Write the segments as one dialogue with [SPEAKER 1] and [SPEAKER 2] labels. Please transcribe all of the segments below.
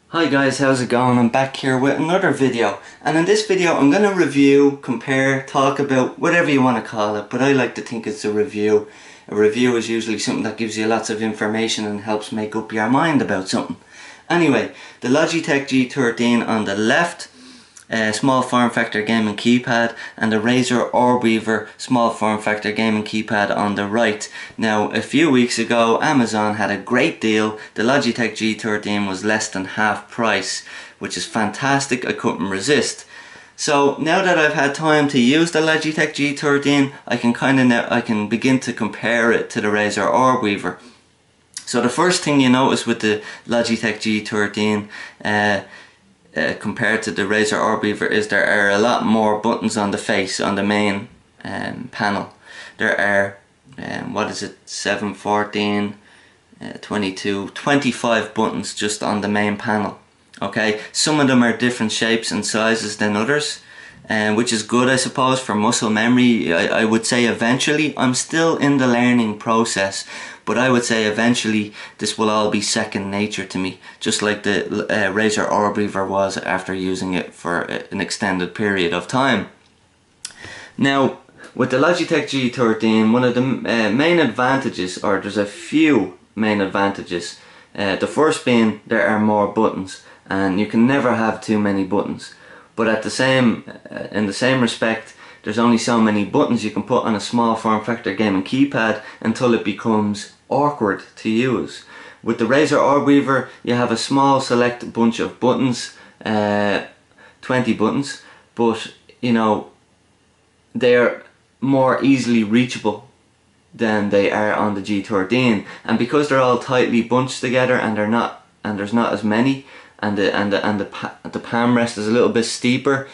[SPEAKER 1] Hi guys, how's it going? I'm back here with another video, and in this video I'm going to review, compare, talk about, whatever you want to call it, but I like to think it's a review. A review is usually something that gives you lots of information and helps make up your mind about something. Anyway, the Logitech G13 on the left, small form factor gaming keypad, and the Razer Orbweaver small form factor gaming keypad on the right. Now, a few weeks ago Amazon had a great deal. The Logitech G13 was less than half price, which is fantastic. I couldn't resist. So now that I've had time to use the Logitech G13, I can begin to compare it to the Razer Orbweaver. So the first thing you notice with the Logitech G13 compared to the Razer Orbweaver is there are a lot more buttons on the face, on the main panel. There are, 7, 14, 22, 25 buttons just on the main panel. Okay, some of them are different shapes and sizes than others, which is good, I suppose, for muscle memory. I would say eventually, I'm still in the learning process, but I would say eventually this will all be second nature to me, just like the Razer Orbweaver was after using it for an extended period of time. Now, with the Logitech G13, one of the main advantages, or there's a few main advantages, the first being there are more buttons, and you can never have too many buttons. But in the same respect, there's only so many buttons you can put on a small form factor gaming keypad until it becomes awkward to use. With the Razer Orbweaver, you have a small select bunch of buttons, 20 buttons, but you know, they're more easily reachable than they are on the G13, and because they're all tightly bunched together and there's not as many, and the palm rest is a little bit steeper,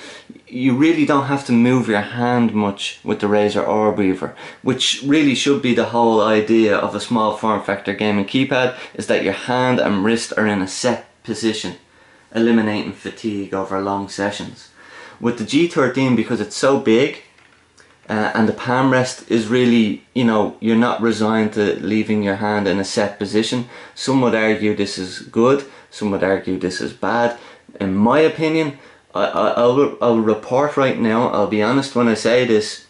[SPEAKER 1] you really don't have to move your hand much with the Razer Orbweaver, which really should be the whole idea of a small form factor gaming keypad, is that your hand and wrist are in a set position, eliminating fatigue over long sessions. With the G13, because it's so big, and the palm rest is really, you know, you're not resigned to leaving your hand in a set position. Some would argue this is good, some would argue this is bad. In my opinion, I'll report right now, I'll be honest when I say this,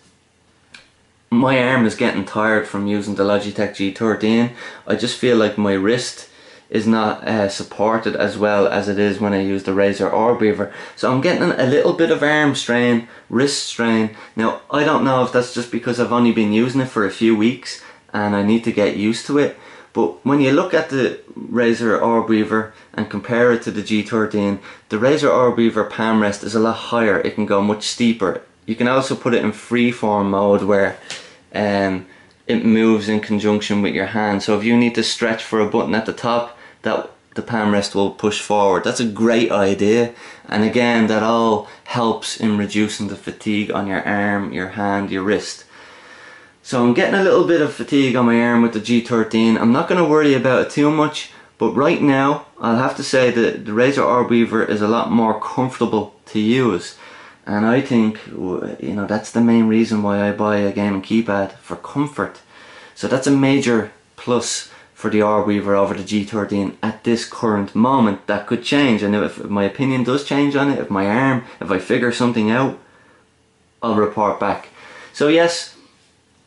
[SPEAKER 1] my arm is getting tired from using the Logitech G13. I just feel like my wrist is not supported as well as it is when I use the Razer Orbweaver. So I'm getting a little bit of arm strain, wrist strain. Now, I don't know if that's just because I've only been using it for a few weeks and I need to get used to it. But when you look at the Razer Orbweaver and compare it to the G13, the Razer Orbweaver palm rest is a lot higher. It can go much steeper. You can also put it in freeform mode where it moves in conjunction with your hand. So if you need to stretch for a button at the top, that the palm rest will push forward. That's a great idea, and again, that all helps in reducing the fatigue on your arm, your hand, your wrist. So I'm getting a little bit of fatigue on my arm with the G13. I'm not going to worry about it too much, but right now I'll have to say that the Razer Orbweaver is a lot more comfortable to use, and I think, you know, that's the main reason why I buy a gaming keypad, for comfort. So that's a major plus for the Orbweaver over the G13 at this current moment. That could change, and if my opinion does change on it, if I figure something out, I'll report back. So yes,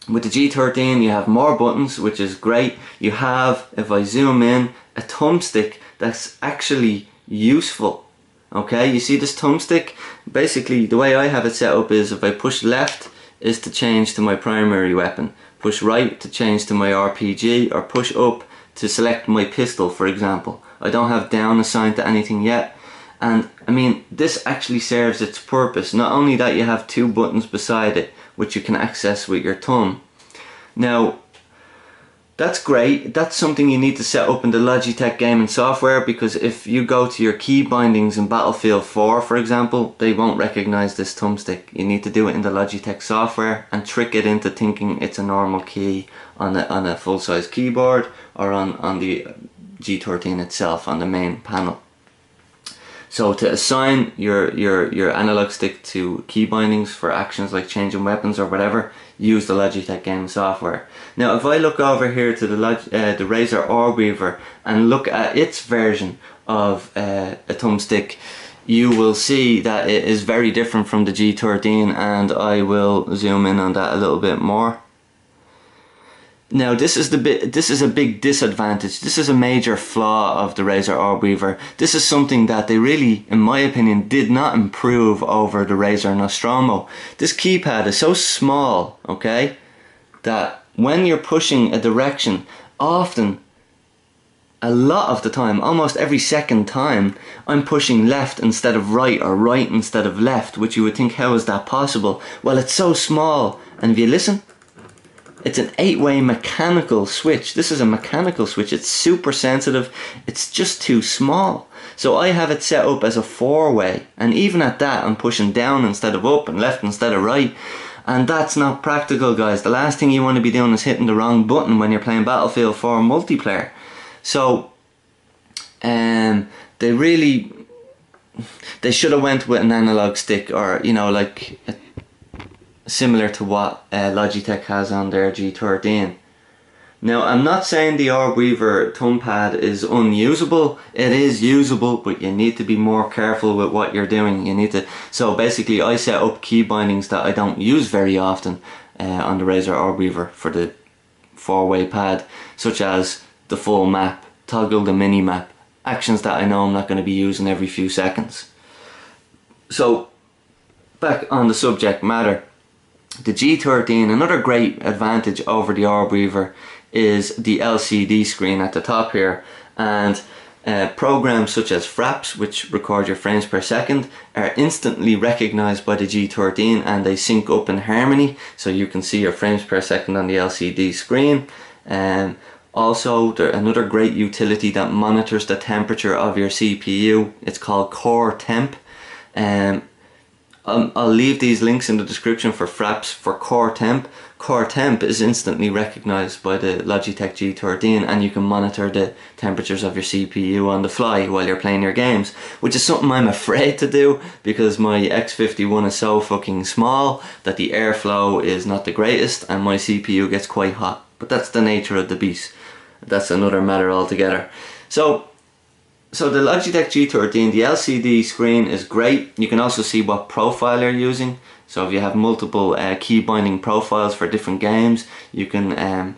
[SPEAKER 1] with the G13 you have more buttons, which is great. You have, if I zoom in, a thumbstick that's actually useful. Okay, you see this thumbstick? Basically the way I have it set up is if I push left is to change to my primary weapon, push right to change to my RPG, or push up to select my pistol, for example. I don't have down assigned to anything yet, and I mean, this actually serves its purpose. Not only that, you have two buttons beside it which you can access with your thumb. Now, that's great. That's something you need to set up in the Logitech gaming software, because if you go to your key bindings in Battlefield 4, for example, they won't recognize this thumbstick. You need to do it in the Logitech software and trick it into thinking it's a normal key on a full-size keyboard, or on the G13 itself on the main panel. So to assign your analog stick to key bindings for actions like changing weapons or whatever, use the Logitech game software. Now if I look over here to the Razer Orbweaver and look at its version of a thumbstick, you will see that it is very different from the G13, and I will zoom in on that a little bit more. Now this is a big disadvantage. This is a major flaw of the Razer Orbweaver. This is something that they really, in my opinion, did not improve over the Razer Nostromo. This keypad is so small, okay, that when you're pushing a direction, often, a lot of the time, almost every second time, I'm pushing left instead of right, or right instead of left, which you would think, how is that possible? Well, it's so small, and if you listen, it's an 8-way mechanical switch. This is a mechanical switch. It's super sensitive. It's just too small. So I have it set up as a 4-way, and even at that I'm pushing down instead of up and left instead of right, and that's not practical, guys. The last thing you want to be doing is hitting the wrong button when you're playing Battlefield 4 multiplayer. So they should have went with an analog stick, or like similar to what Logitech has on their G13. Now I'm not saying the Orbweaver thumb pad is unusable. It is usable, but you need to be more careful with what you're doing. So basically I set up key bindings that I don't use very often on the Razer Orbweaver for the 4-way pad, such as the full map, toggle the mini map, actions that I know I'm not going to be using every few seconds. So back on the subject matter, the G13, another great advantage over the Orbweaver is the LCD screen at the top here, and programs such as Fraps, which record your frames per second, are instantly recognized by the G13, and they sync up in harmony, so you can see your frames per second on the LCD screen. Also, another great utility that monitors the temperature of your CPU, it's called Core Temp. I'll leave these links in the description for Fraps for Core Temp. Core Temp is instantly recognized by the Logitech G13, and you can monitor the temperatures of your CPU on the fly while you're playing your games, which is something I'm afraid to do because my X51 is so fucking small that the airflow is not the greatest and my CPU gets quite hot. But that's the nature of the beast. That's another matter altogether. So the Logitech G13, the LCD screen is great. You can also see what profile you're using. So if you have multiple key binding profiles for different games, you can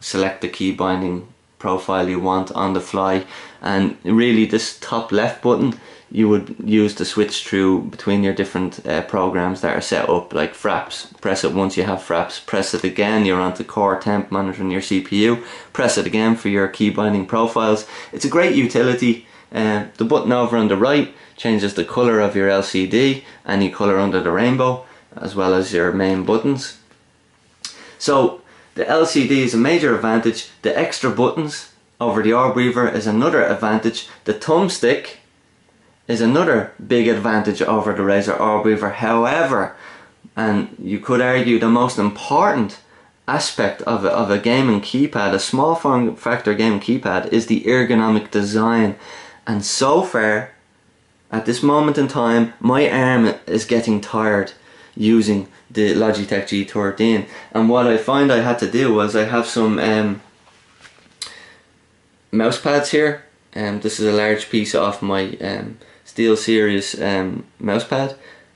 [SPEAKER 1] select the key binding profile you want on the fly. And really, this top left button you would use to switch through between your different programs that are set up, like Fraps. Press it once you have Fraps, press it again, you're onto Core Temp monitoring your CPU, press it again for your key binding profiles. It's a great utility. The button over on the right changes the colour of your LCD, any colour under the rainbow, as well as your main buttons. So the LCD is a major advantage. The extra buttons over the Orbweaver is another advantage. The thumbstick is another big advantage over the Razer Orbweaver. However, and you could argue the most important aspect of a gaming keypad, a small form factor gaming keypad, is the ergonomic design. And so far, at this moment in time, my arm is getting tired using the Logitech G13. And what I find I had to do was, I have some mouse pads here. This is a large piece off my Steel Series mouse pad,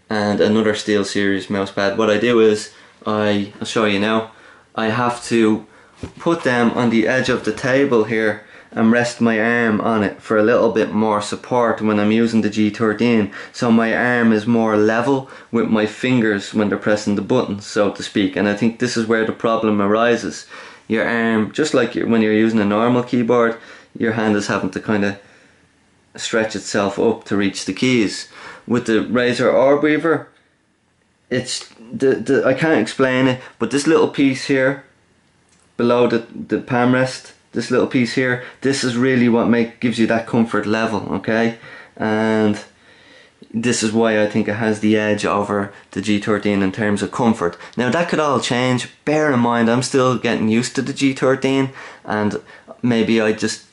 [SPEAKER 1] and another Steel Series mouse pad. What I do is, I'll show you now, I have to put them on the edge of the table here and rest my arm on it for a little bit more support when I'm using the G13, so my arm is more level with my fingers when they're pressing the buttons, so to speak. And I think this is where the problem arises. Your arm, just like when you're using a normal keyboard, your hand is having to kind of stretch itself up to reach the keys. With the Razer Orbweaver, it's I can't explain it, but this little piece here below the palm rest, this little piece here, this is really what gives you that comfort level, okay? And this is why I think it has the edge over the G13 in terms of comfort. Now that could all change. Bear in mind, I'm still getting used to the G13, and maybe I just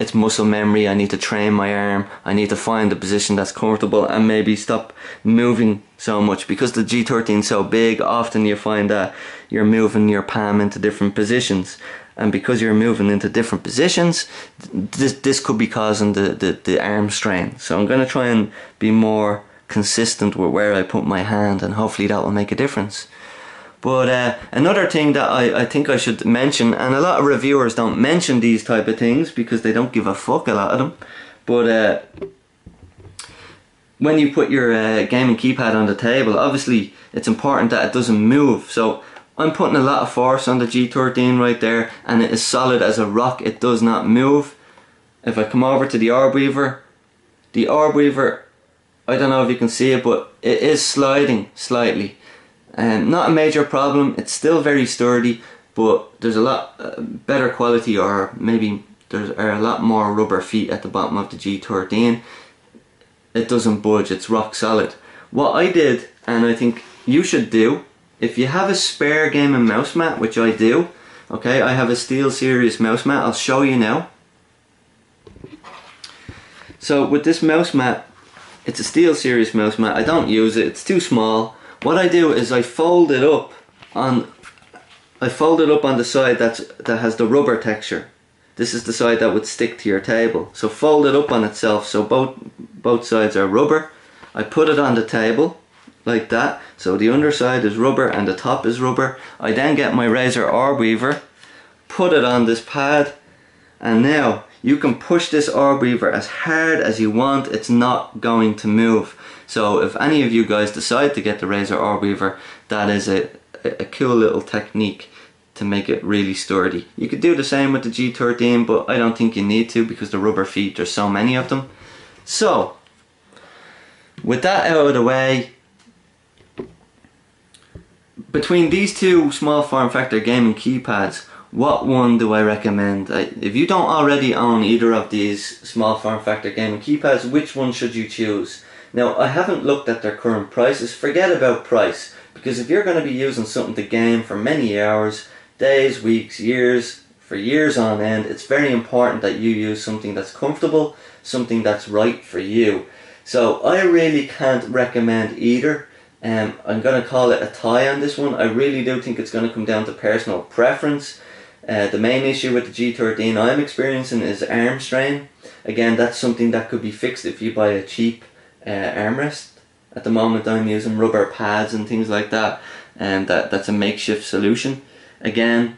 [SPEAKER 1] it's muscle memory. I need to train my arm. I need to find a position that's comfortable and maybe stop moving so much. Because the G13 is so big, often you find that you're moving your palm into different positions, and because you're moving into different positions, this could be causing the arm strain. So I'm going to try and be more consistent with where I put my hand, and hopefully that will make a difference. But another thing that I think I should mention, and a lot of reviewers don't mention these type of things because they don't give a fuck, a lot of them, but when you put your gaming keypad on the table, obviously it's important that it doesn't move. So I'm putting a lot of force on the G13 right there, and it is solid as a rock. It does not move. If I come over to the Orbweaver, I don't know if you can see it, but it is sliding slightly. Not a major problem. It's still very sturdy, but there's a lot better quality, or maybe there are a lot more rubber feet at the bottom of the G13. It doesn't budge. It's rock solid. What I did, and I think you should do, if you have a spare gaming mouse mat, which I do, okay, I have a SteelSeries mouse mat. I'll show you now. So with this mouse mat, it's a SteelSeries mouse mat. I don't use it. It's too small. What I do is I fold it up on the side that has the rubber texture. This is the side that would stick to your table. So fold it up on itself, so both sides are rubber. I put it on the table like that. So the underside is rubber and the top is rubber. I then get my Razer Orbweaver, put it on this pad, and now you can push this Orbweaver as hard as you want. It's not going to move. So if any of you guys decide to get the Razer Orbweaver, that is a cool little technique to make it really sturdy. You could do the same with the G13, but I don't think you need to because the rubber feet, there's so many of them. So with that out of the way, between these two small form factor gaming keypads, what one do I recommend? If you don't already own either of these small form factor gaming keypads, which one should you choose? Now, I haven't looked at their current prices. Forget about price, because if you're going to be using something to game for many hours, days, weeks, years, for years on end, it's very important that you use something that's comfortable, something that's right for you. So I really can't recommend either. I'm going to call it a tie on this one. I really do think it's going to come down to personal preference. The main issue with the G13 I'm experiencing is arm strain. Again, that's something that could be fixed if you buy a cheap armrest. At the moment I'm using rubber pads and things like that, and that's a makeshift solution. Again,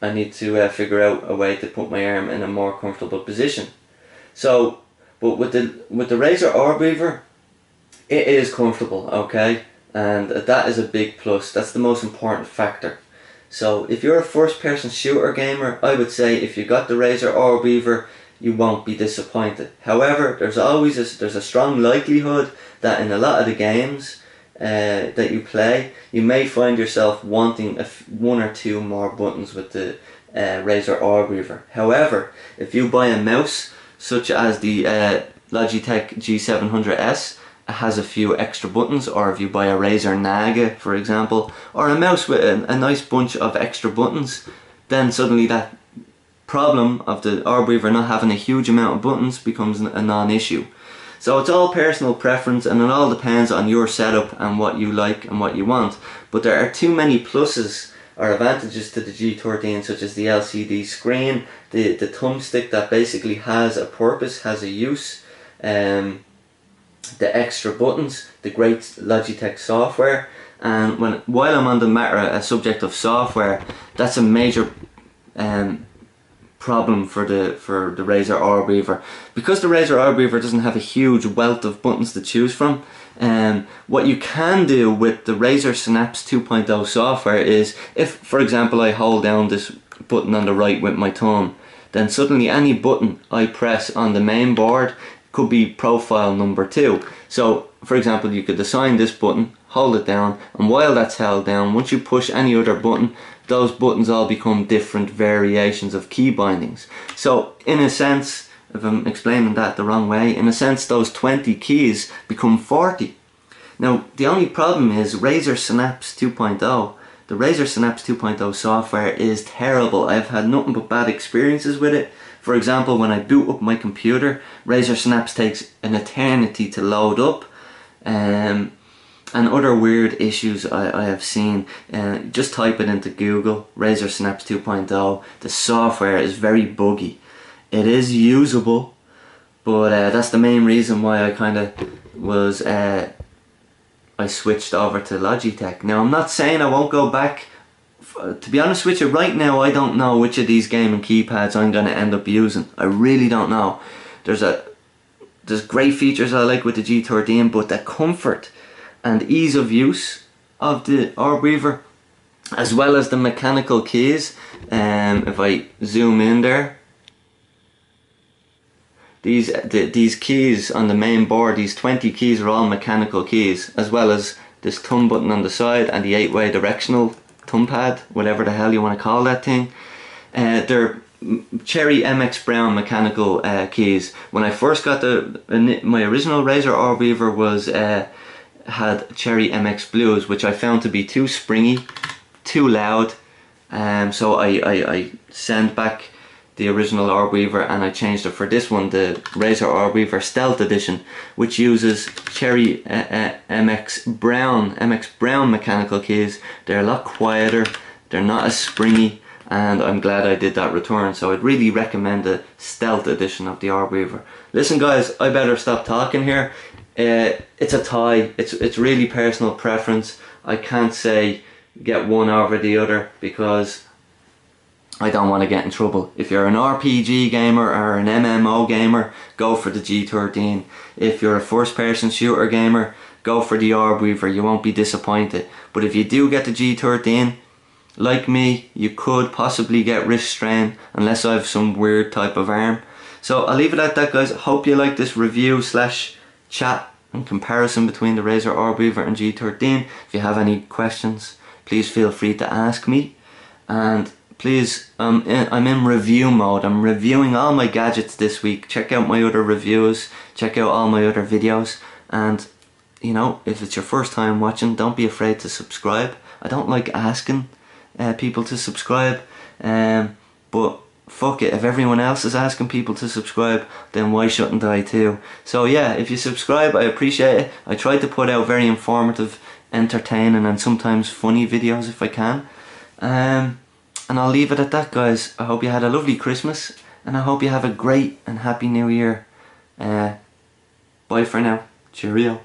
[SPEAKER 1] I need to figure out a way to put my arm in a more comfortable position. So, but with the Razer Orbweaver, it is comfortable, okay, and that is a big plus. That's the most important factor. So if you're a first person shooter gamer, I would say if you got the Razer Orbweaver, you won't be disappointed. However, there's a strong likelihood that in a lot of the games that you play, you may find yourself wanting one or two more buttons with the Razer Orbweaver. However, if you buy a mouse such as the Logitech G700S, it has a few extra buttons, or if you buy a Razer Naga, for example, or a mouse with a nice bunch of extra buttons, then suddenly that problem of the Orbweaver not having a huge amount of buttons becomes a non-issue. So it's all personal preference, and it all depends on your setup and what you like and what you want. But there are too many pluses or advantages to the G13, such as the LCD screen, the thumbstick that basically has a purpose, has a use, the extra buttons, the great Logitech software. And while I'm on the matter, a subject of software, that's a major problem for the Razer Orbweaver, because the Razer Orbweaver doesn't have a huge wealth of buttons to choose from. What you can do with the Razer Synapse 2.0 software is, if for example I hold down this button on the right with my thumb, then suddenly any button I press on the main board could be profile number 2. So for example, you could assign this button, hold it down, and while that's held down, once you push any other button, those buttons all become different variations of key bindings. So in a sense, if I'm explaining that the wrong way, in a sense those 20 keys become 40. Now the only problem is Razer Synapse 2.0 the Razer Synapse 2.0 software is terrible. I've had nothing but bad experiences with it. For example, when I boot up my computer, Razer Synapse takes an eternity to load up. And other weird issues I have seen. Just type it into Google, Razer Synapse 2.0. The software is very buggy. It is usable, but that's the main reason why I kind of was I switched over to Logitech. Now, I'm not saying I won't go back. To be honest with you, right now I don't know which of these gaming keypads I'm going to end up using. I really don't know. There's great features I like with the G13, but the comfort and ease of use of the Orbweaver, as well as the mechanical keys. If I zoom in there, these keys on the main board, these 20 keys are all mechanical keys, as well as this thumb button on the side and the 8-way directional thumb pad, whatever the hell you want to call that thing. They're Cherry MX Brown mechanical keys. When I first got my original Razer Orbweaver was had Cherry MX Blues, which I found to be too springy, too loud. So I sent back the original Orbweaver and I changed it for this one, the Razer Orbweaver Stealth Edition, which uses Cherry MX Brown mechanical keys. They're a lot quieter, they're not as springy, and I'm glad I did that return. So I'd really recommend the Stealth Edition of the Orbweaver. Listen guys, I better stop talking here. It's a tie. It's really personal preference. I can't say get one over the other because I don't want to get in trouble. If you're an RPG gamer or an MMO gamer, go for the G13. If you're a first person shooter gamer, go for the Orbweaver. You won't be disappointed. But if you do get the G13, like me, you could possibly get wrist strain unless I have some weird type of arm. So I'll leave it at that guys. Hope you like this review slash chat and comparison between the Razer Orbweaver and G13. If you have any questions, please feel free to ask me. And please, I'm in review mode. I'm reviewing all my gadgets this week. Check out my other reviews, check out all my other videos, and you know, if it's your first time watching, don't be afraid to subscribe. I don't like asking people to subscribe, but fuck it, if everyone else is asking people to subscribe, then why shouldn't I too? So yeah, if you subscribe, I appreciate it. I try to put out very informative, entertaining and sometimes funny videos if I can. And I'll leave it at that guys. I hope you had a lovely Christmas and I hope you have a great and happy new year. Bye for now. Cheerio.